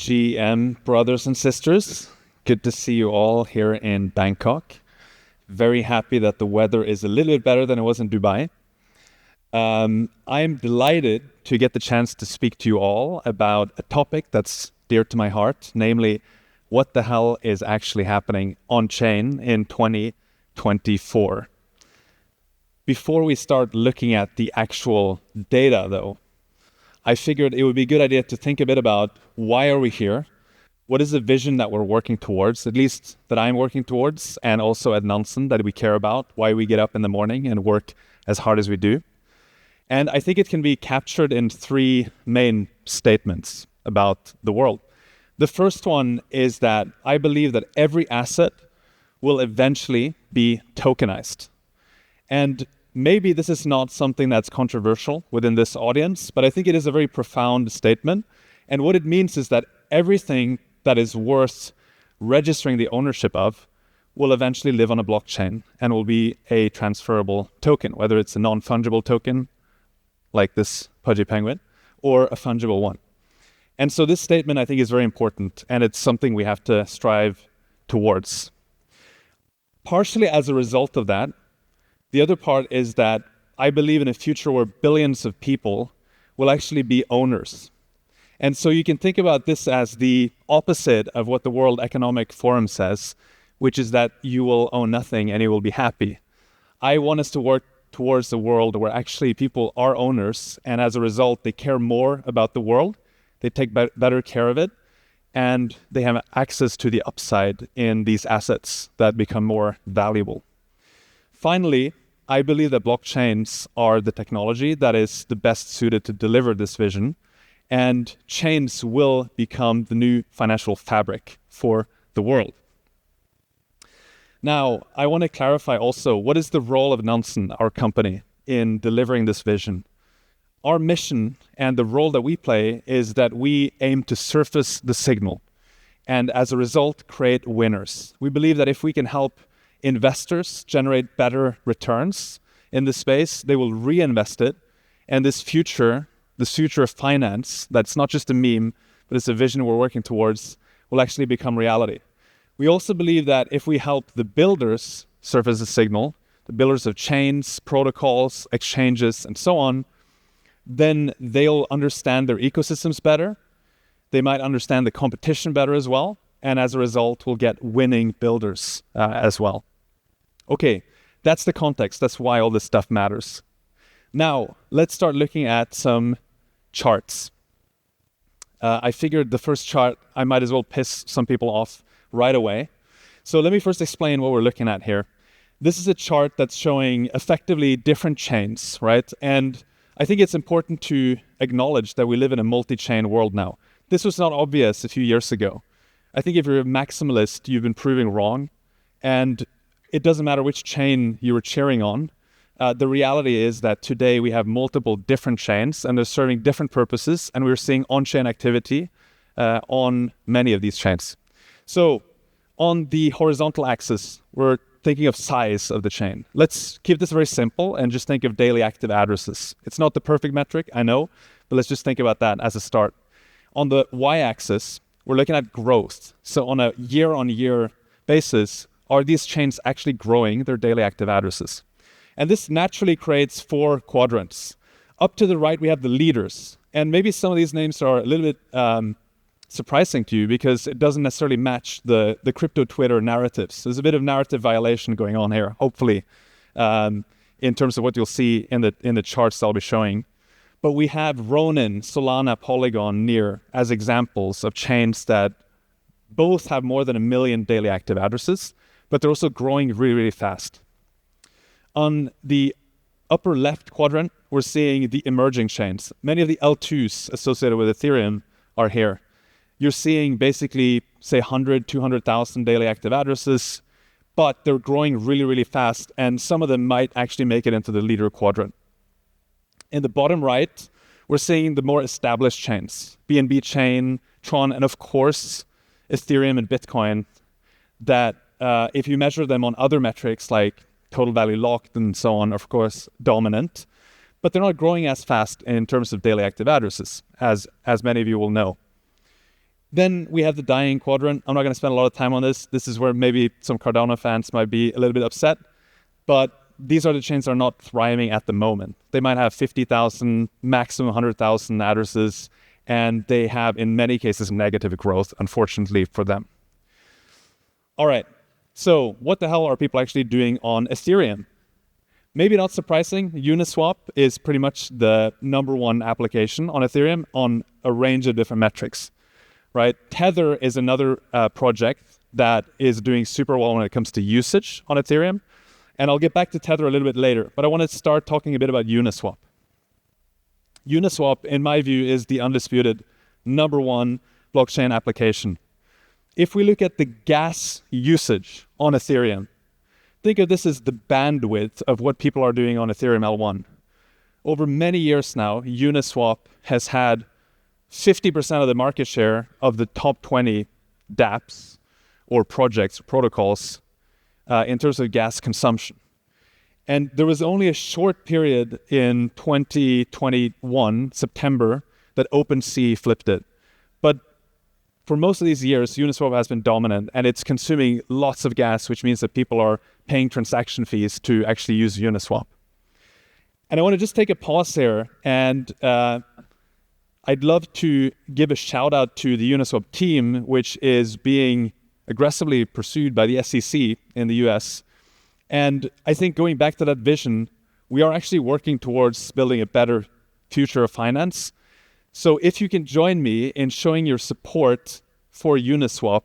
GM brothers and sisters. Good to see you all here in Bangkok. Very happy that the weather is a little bit better than it was in Dubai. I'm delighted to get the chance to speak to you all about a topic that's dear to my heart, namely, what the hell is actually happening on-chain in 2024. Before we start looking at the actual data, though, I figured it would be a good idea to think a bit about why are we here? What is the vision that we're working towards, at least that I'm working towards, and also at Nansen that we care about, why we get up in the morning and work as hard as we do. And I think it can be captured in three main statements about the world. The first one is that I believe that every asset will eventually be tokenized. And maybe this is not something that's controversial within this audience, but I think it is a very profound statement. And what it means is that everything that is worth registering the ownership of will eventually live on a blockchain and will be a transferable token, whether it's a non-fungible token like this pudgy penguin or a fungible one. And so this statement I think is very important, and it's something we have to strive towards. Partially as a result of that, the other part is that I believe in a future where billions of people will actually be owners. And so you can think about this as the opposite of what the World Economic Forum says, which is that you will own nothing and you will be happy. I want us to work towards a world where actually people are owners, and as a result, they care more about the world, they take better care of it, and they have access to the upside in these assets that become more valuable. Finally, I believe that blockchains are the technology that is the best suited to deliver this vision, and chains will become the new financial fabric for the world. Now, I want to clarify also, what is the role of Nansen, our company, in delivering this vision? Our mission and the role that we play is that we aim to surface the signal, and as a result, create winners. We believe that if we can help investors generate better returns in this space, they will reinvest it, and this future of finance, that's not just a meme, but it's a vision we're working towards, will actually become reality. We also believe that if we help the builders surface the signal, the builders of chains, protocols, exchanges, and so on, then they'll understand their ecosystems better, they might understand the competition better as well, and as a result, we'll get winning builders as well. Okay, that's the context. That's why all this stuff matters. Now, let's start looking at some charts. I figured the first chart, I might as well piss some people off right away. So let me first explain what we're looking at here. This is a chart that's showing effectively different chains, right? And I think it's important to acknowledge that we live in a multi-chain world now. This was not obvious a few years ago. I think if you're a maximalist, you've been proving wrong. And it doesn't matter which chain you were cheering on. The reality is that today we have multiple different chains and they're serving different purposes, and we're seeing on-chain activity on many of these chains. So on the horizontal axis, we're thinking of size of the chain. Let's keep this very simple and just think of daily active addresses. It's not the perfect metric, I know, but let's just think about that as a start. On the y-axis, we're looking at growth. So on a year-on-year basis, are these chains actually growing their daily active addresses? And this naturally creates four quadrants. Up to the right, we have the leaders. And maybe some of these names are a little bit surprising to you because it doesn't necessarily match the crypto Twitter narratives. There's a bit of narrative violation going on here, hopefully, in terms of what you'll see in the charts I'll be showing. But we have Ronin, Solana, Polygon, Near as examples of chains that both have more than 1 million daily active addresses, but they're also growing really, really fast. On the upper left quadrant, we're seeing the emerging chains. Many of the L2s associated with Ethereum are here. You're seeing basically, say, 100, 200,000 daily active addresses, but they're growing really, really fast, and some of them might actually make it into the leader quadrant. In the bottom right, we're seeing the more established chains, BNB Chain, Tron, and of course, Ethereum and Bitcoin, that if you measure them on other metrics like total value locked and so on, of course, dominant, but they're not growing as fast in terms of daily active addresses, as many of you will know. Then we have the dying quadrant. I'm not going to spend a lot of time on this. This is where maybe some Cardano fans might be a little bit upset, but these are the chains that are not thriving at the moment. They might have 50,000, maximum 100,000 addresses, and they have, in many cases, negative growth, unfortunately for them. All right, so what the hell are people actually doing on Ethereum? Maybe not surprising, Uniswap is pretty much the #1 application on Ethereum on a range of different metrics, right? Tether is another project that is doing super well when it comes to usage on Ethereum. And I'll get back to Tether a little bit later, but I want to start talking a bit about Uniswap. Uniswap, in my view, is the undisputed #1 blockchain application. If we look at the gas usage on Ethereum, think of this as the bandwidth of what people are doing on Ethereum L1. Over many years now, Uniswap has had 50% of the market share of the top 20 dApps or projects, protocols, in terms of gas consumption. And there was only a short period in 2021, September, that OpenSea flipped it. But for most of these years, Uniswap has been dominant, and it's consuming lots of gas, which means that people are paying transaction fees to actually use Uniswap. And I want to just take a pause here, and I'd love to give a shout out to the Uniswap team, which is being aggressively pursued by the SEC in the US. And I think going back to that vision, we are actually working towards building a better future of finance. So if you can join me in showing your support for Uniswap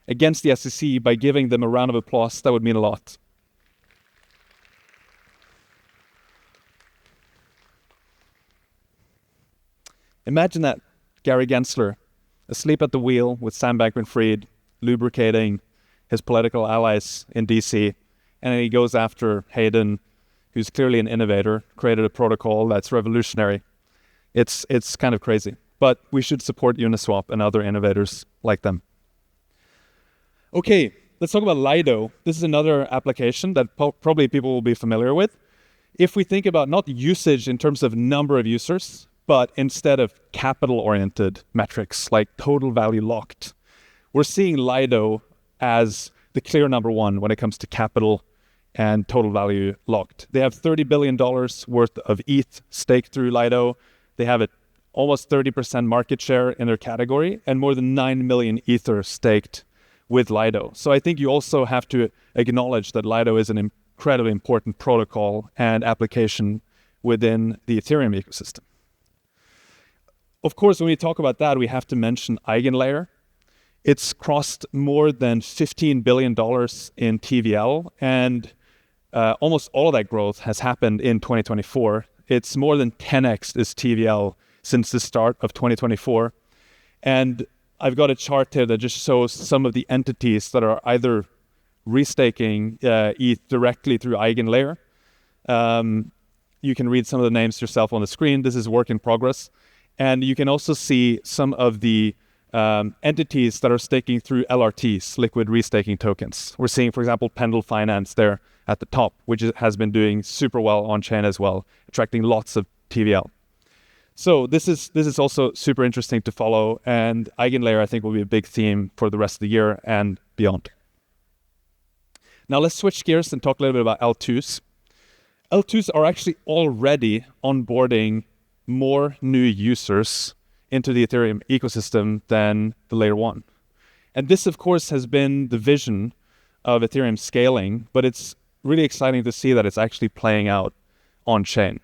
against the SEC by giving them a round of applause, that would mean a lot. Imagine that, Gary Gensler, asleep at the wheel with Sam Bankman-Fried, lubricating his political allies in DC, and then he goes after Hayden, who's clearly an innovator, created a protocol that's revolutionary. It's kind of crazy, but we should support Uniswap and other innovators like them. Okay, let's talk about Lido. This is another application that probably people will be familiar with. If we think about not usage in terms of number of users, but instead of capital-oriented metrics like total value locked, we're seeing Lido as the clear #1 when it comes to capital and total value locked. They have $30 billion worth of ETH staked through Lido. They have almost 30% market share in their category and more than 9 million Ether staked with Lido. So I think you also have to acknowledge that Lido is an incredibly important protocol and application within the Ethereum ecosystem. Of course, when we talk about that, we have to mention EigenLayer. It's crossed more than $15 billion in TVL, and almost all of that growth has happened in 2024. It's more than 10x this TVL since the start of 2024. And I've got a chart here that just shows some of the entities that are either restaking ETH directly through EigenLayer. You can read some of the names yourself on the screen. This is work in progress. And you can also see some of the entities that are staking through LRTs, liquid restaking tokens. We're seeing, for example, Pendle Finance there at the top, which has been doing super well on-chain as well, attracting lots of TVL. So this is also super interesting to follow, and EigenLayer, I think, will be a big theme for the rest of the year and beyond. Now let's switch gears and talk a little bit about L2s. L2s are actually already onboarding more new users into the Ethereum ecosystem than the layer 1. And this, of course, has been the vision of Ethereum scaling, but it's really exciting to see that it's actually playing out on-chain.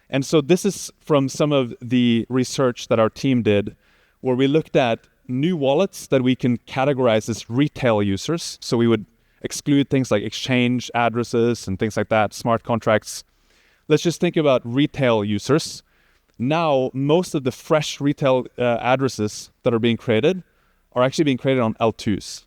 And so this is from some of the research that our team did, where we looked at new wallets that we can categorize as retail users. So we would exclude things like exchange addresses and things like that, smart contracts. Let's just think about retail users. Now, most of the fresh retail addresses that are being created are actually being created on L2s.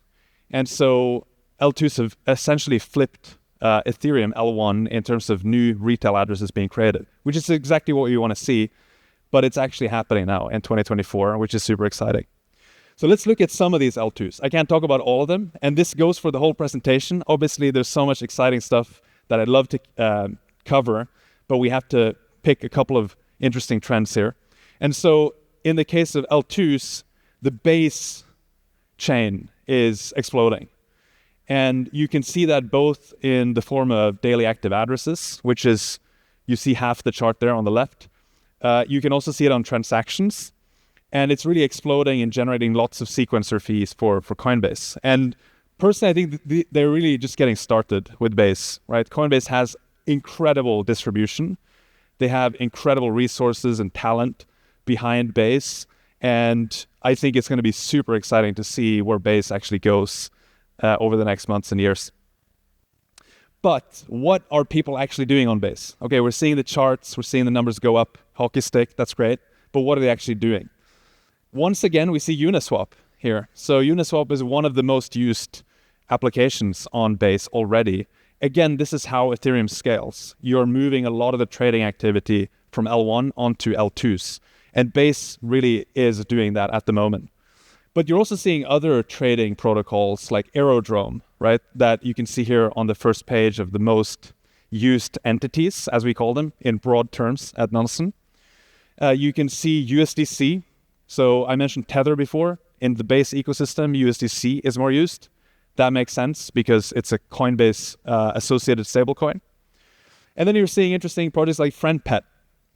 And so L2s have essentially flipped Ethereum L1 in terms of new retail addresses being created, which is exactly what you want to see, but it's actually happening now in 2024, which is super exciting. So let's look at some of these L2s. I can't talk about all of them, and this goes for the whole presentation. Obviously, there's so much exciting stuff that I'd love to cover, but we have to pick a couple of interesting trends here. And so in the case of L2s, the base chain is exploding. And you can see that both in the form of daily active addresses, which is, you see half the chart there on the left. You can also see it on transactions. And it's really exploding and generating lots of sequencer fees for Coinbase. And personally, I think they're really just getting started with Base, right? Coinbase has incredible distribution. They have incredible resources and talent behind Base. And I think it's going to be super exciting to see where Base actually goes over the next months and years. But what are people actually doing on Base? Okay, we're seeing the charts, we're seeing the numbers go up, hockey stick, that's great. But what are they actually doing? Once again, we see Uniswap here. So Uniswap is one of the most used applications on Base already. Again, this is how Ethereum scales. You're moving a lot of the trading activity from L1 onto L2s. And Base really is doing that at the moment. But you're also seeing other trading protocols like Aerodrome, right? That you can see here on the first page of the most used entities, as we call them, in broad terms at Nansen. You can see USDC. So I mentioned Tether before. In the Base ecosystem, USDC is more used. That makes sense because it's a Coinbase associated stablecoin. And then you're seeing interesting projects like FriendPet,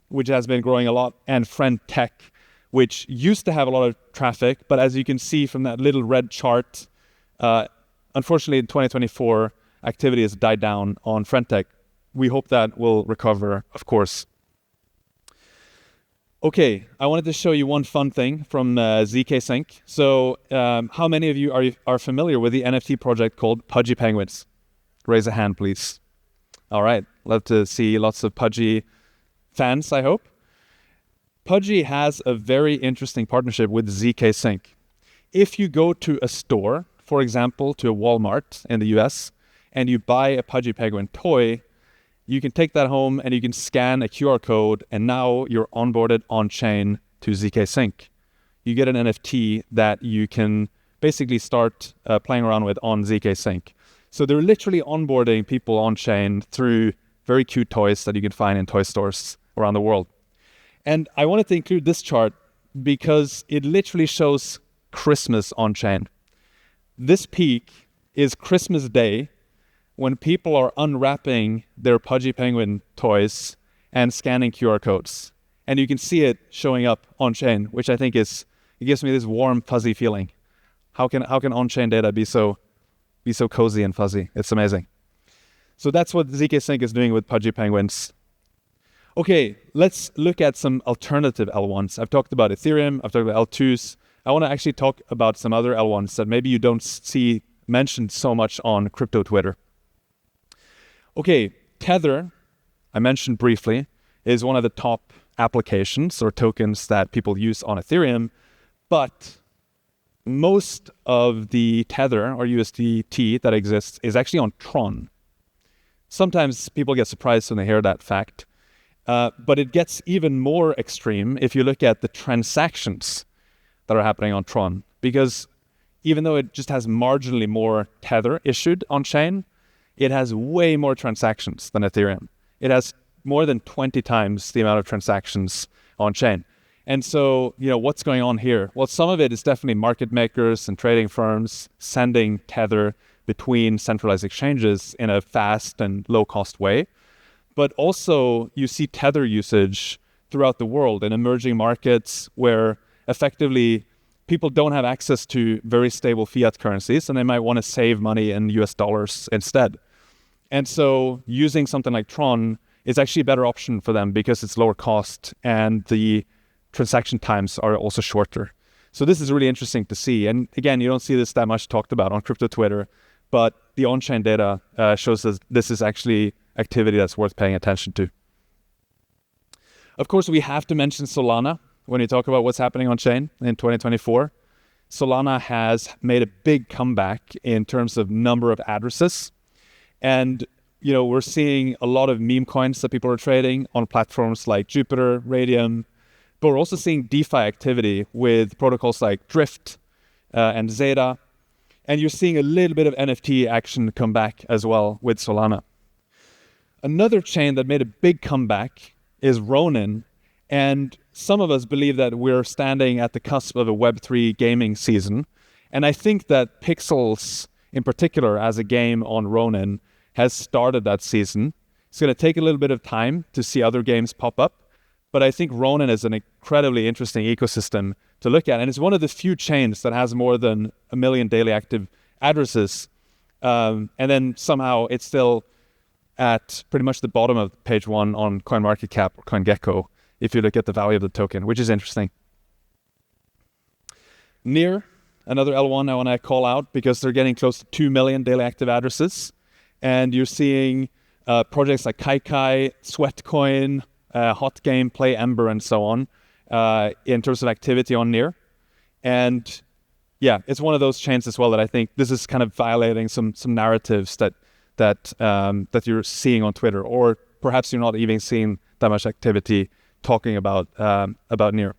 which has been growing a lot, and FriendTech, which used to have a lot of traffic, but as you can see from that little red chart, unfortunately in 2024, activity has died down on FriendTech. We hope that will recover, of course. Okay, I wanted to show you one fun thing from ZK Sync. So how many of you are familiar with the NFT project called Pudgy Penguins? Raise a hand, please. All right, love to see lots of Pudgy fans, I hope. Pudgy has a very interesting partnership with ZK Sync. If you go to a store, for example, to a Walmart in the US, and you buy a Pudgy Penguin toy, you can take that home and you can scan a QR code, and now you're onboarded on-chain to ZK Sync. You get an NFT that you can basically start playing around with on ZK Sync. So they're literally onboarding people on-chain through very cute toys that you can find in toy stores around the world. And I wanted to include this chart because it literally shows Christmas on-chain. This peak is Christmas Day, when people are unwrapping their Pudgy Penguin toys and scanning QR codes. And you can see it showing up on-chain, which I think it gives me this warm, fuzzy feeling. How can on-chain data be so cozy and fuzzy? It's amazing. So that's what ZK Sync is doing with Pudgy Penguins. Okay, let's look at some alternative L1s. I've talked about Ethereum, I've talked about L2s. I want to actually talk about some other L1s that maybe you don't see mentioned so much on crypto Twitter. Okay, Tether, I mentioned briefly, is one of the top applications or tokens that people use on Ethereum, but most of the Tether or USDT that exists is actually on Tron. Sometimes people get surprised when they hear that fact, but it gets even more extreme if you look at the transactions that are happening on Tron, because even though it just has marginally more Tether issued on chain, it has way more transactions than Ethereum. It has more than 20 times the amount of transactions on chain. And so, what's going on here? Well, some of it is definitely market makers and trading firms sending Tether between centralized exchanges in a fast and low-cost way. But also, you see Tether usage throughout the world in emerging markets where effectively people don't have access to very stable fiat currencies, and they might want to save money in US dollars instead. And so using something like Tron is actually a better option for them because it's lower cost and the transaction times are also shorter. So this is really interesting to see. And again, you don't see this that much talked about on crypto Twitter, but the on-chain data shows us this is actually activity that's worth paying attention to. Of course, we have to mention Solana when you talk about what's happening on chain in 2024. Solana has made a big comeback in terms of number of addresses. And, we're seeing a lot of meme coins that people are trading on platforms like Jupiter, Radium, but we're also seeing DeFi activity with protocols like Drift and Zeta. And you're seeing a little bit of NFT action come back as well with Solana. Another chain that made a big comeback is Ronin. And some of us believe that we're standing at the cusp of a Web3 gaming season. And I think that Pixels, in particular, as a game on Ronin, has started that season. It's going to take a little bit of time to see other games pop up, but I think Ronin is an incredibly interesting ecosystem to look at, and it's one of the few chains that has more than 1 million daily active addresses, and then somehow it's still at pretty much the bottom of page 1 on CoinMarketCap or CoinGecko, if you look at the value of the token, which is interesting. Near, another L1 I want to call out because they're getting close to 2 million daily active addresses, and you're seeing projects like Kaikai, Sweatcoin, Hot Game, Play Ember, and so on in terms of activity on Near. And yeah, it's one of those chains as well that I think this is kind of violating some narratives that you're seeing on Twitter, or perhaps you're not even seeing that much activity talking about Near.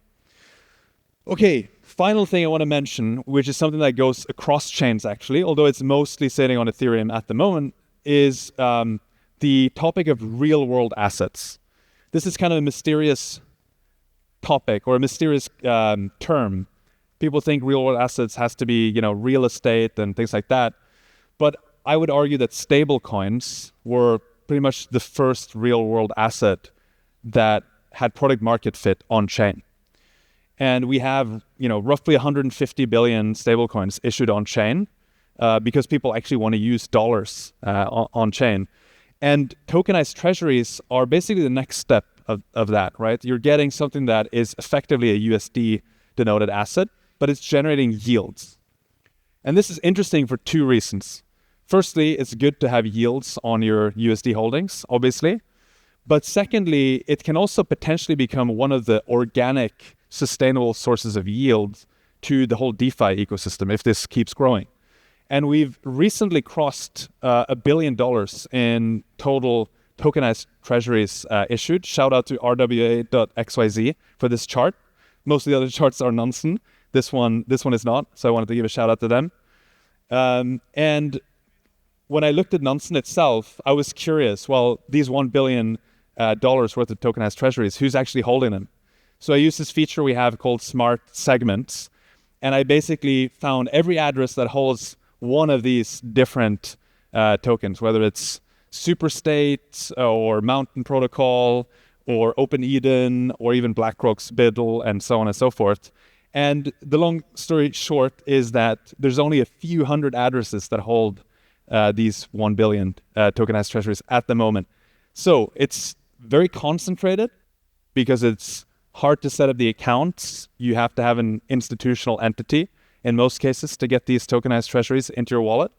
Okay, final thing I want to mention, which is something that goes across chains actually, although it's mostly sitting on Ethereum at the moment, is the topic of real-world assets. This is kind of a mysterious topic or a mysterious term. People think real-world assets has to be, real estate and things like that. But I would argue that stable coins were pretty much the first real-world asset that had product market fit on chain. And we have, roughly 150 billion stablecoins issued on chain because people actually want to use dollars on chain. And tokenized treasuries are basically the next step of that, right? You're getting something that is effectively a USD denoted asset, but it's generating yields. And this is interesting for 2 reasons. Firstly, it's good to have yields on your USD holdings, obviously. But secondly, it can also potentially become one of the organic, sustainable sources of yield to the whole DeFi ecosystem if this keeps growing. And we've recently crossed $1 billion in total tokenized treasuries issued. Shout out to rwa.xyz for this chart. Most of the other charts are Nansen. This one is not, so I wanted to give a shout out to them. And when I looked at Nansen itself, I was curious, well, these $1 billion worth of tokenized treasuries, who's actually holding them? So I used this feature we have called Smart Segments, and I basically found every address that holds one of these different tokens, whether it's Superstate or Mountain Protocol or Open Eden or even BlackRock's Biddle and so on and so forth. And the long story short is that there's only a few hundred addresses that hold these 1 billion tokenized treasuries at the moment. So it's very concentrated because it's hard to set up the accounts. You have to have an institutional entity in most cases to get these tokenized treasuries into your wallet.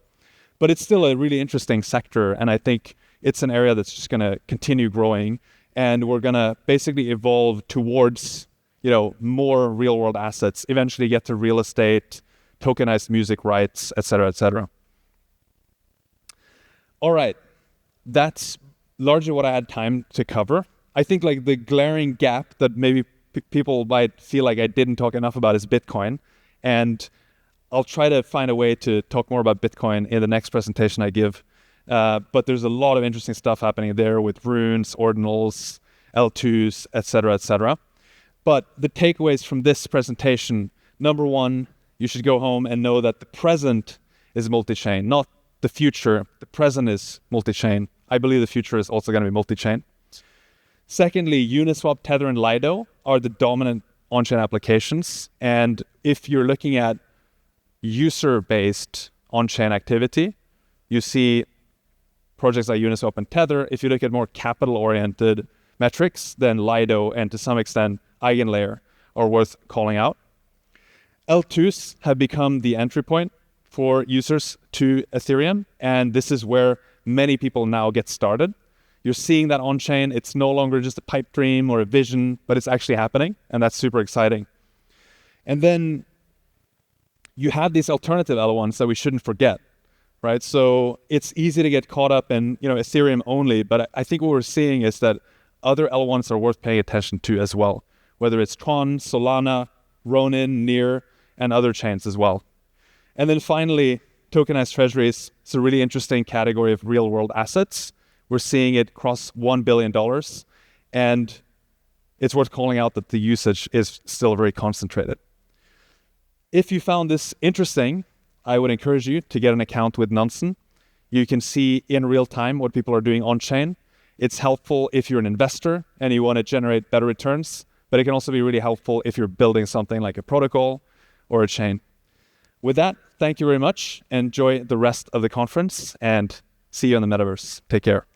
But it's still a really interesting sector, and I think it's an area that's just going to continue growing, and we're going to basically evolve towards, more real-world assets, eventually get to real estate, tokenized music rights, et cetera, et cetera. All right, that's largely what I had time to cover. I think the glaring gap that maybe people might feel like I didn't talk enough about is Bitcoin. And I'll try to find a way to talk more about Bitcoin in the next presentation I give. But there's a lot of interesting stuff happening there with runes, ordinals, L2s, et cetera, et cetera. But the takeaways from this presentation, number 1, you should go home and know that the present is multi-chain, not the future. The present is multi-chain. I believe the future is also going to be multi-chain. Secondly, Uniswap, Tether, and Lido are the dominant on-chain applications. And if you're looking at user-based on-chain activity, you see projects like Uniswap and Tether. If you look at more capital-oriented metrics, then Lido and to some extent Eigenlayer are worth calling out. L2s have become the entry point for users to Ethereum, and this is where many people now get started. You're seeing that on-chain. It's no longer just a pipe dream or a vision, but it's actually happening, and that's super exciting. And then you have these alternative L1s that we shouldn't forget, right? So it's easy to get caught up in Ethereum only, but I think what we're seeing is that other L1s are worth paying attention to as well, whether it's Tron, Solana, Ronin, Near, and other chains as well. And then finally, tokenized treasuries. It's a really interesting category of real-world assets. We're seeing it cross $1 billion, and it's worth calling out that the usage is still very concentrated. If you found this interesting, I would encourage you to get an account with Nansen. You can see in real time what people are doing on-chain. It's helpful if you're an investor and you want to generate better returns, but it can also be really helpful if you're building something like a protocol or a chain. With that, thank you very much. Enjoy the rest of the conference and see you in the metaverse. Take care.